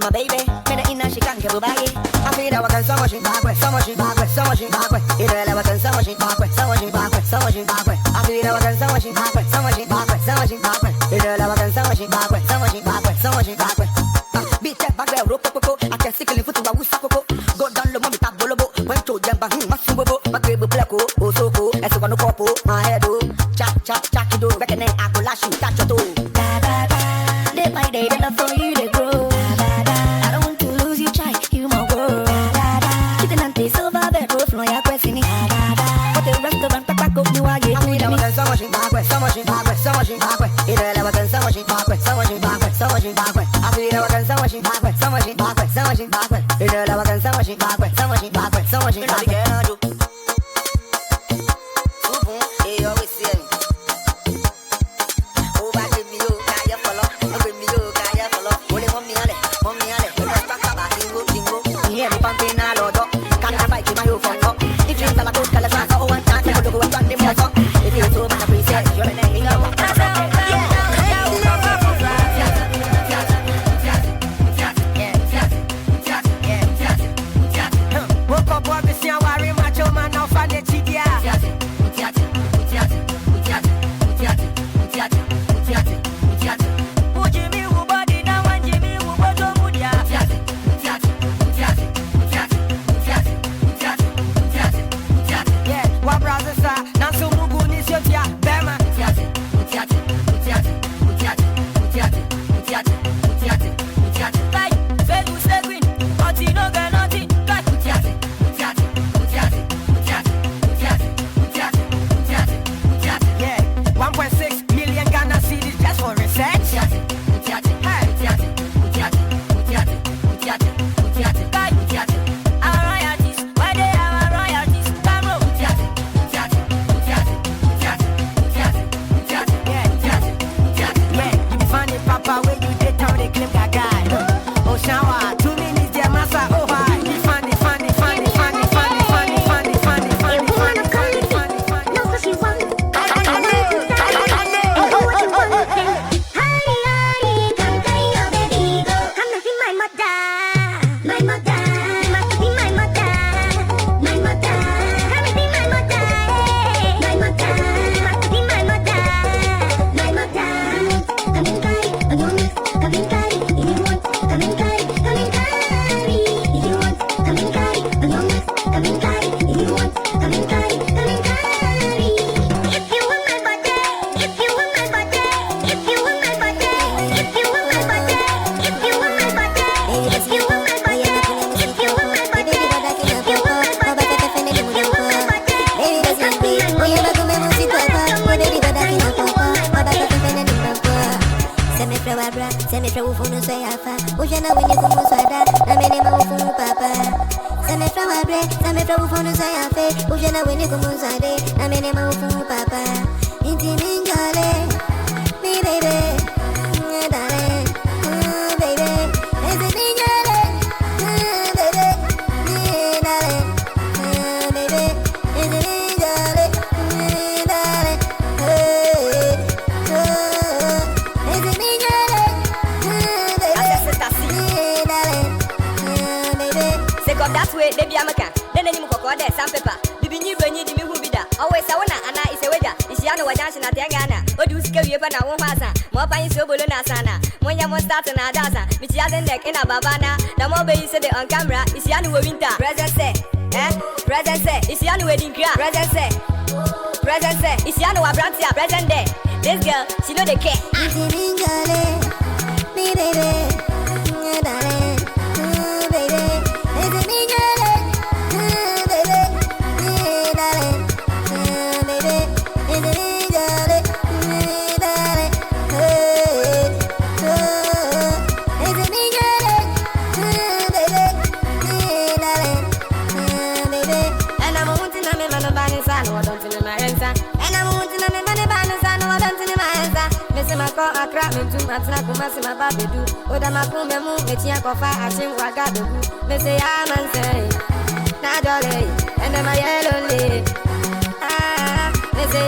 my baby. Me the inna she can't get by. I feel that I can so much backward, so much backward, so much backward. You know that I can so much backward, so much backward, so much backward. I feel that I can so much backward, so much backward, so much backward. You know that I can so much backward, so much backward, so much backward. Beat that back there, rope, I can sickle in foot to a wusako. Go down the mommy tap bolobo. When to jump, masubo, my grave plako, oh so cool. As a one copo, my head do. Chat, do, reckoning, I go lash you, touch your toe. Day by day, they love for you, they grow. I don't want to lose you, try, you my world. Chicken and tea, silver, bed, roof, no, you're questioning. But the restaurant, pack up, you are getting me. So much backward, so much backward, so much backward. You know that I can so much backward, so much backward, so much backward. I feel that I can so much backward, so much backward, so much backward. You know that I can so much backward, so much backward, so much backward. This girl, she know they care. Me baby, darling, baby. Accra, me too much na kuma si my baby do. Oda makume mu eti akofa ashim waga dogu. Me say I'm and say, na jolly, and am I yellow? Ah, me say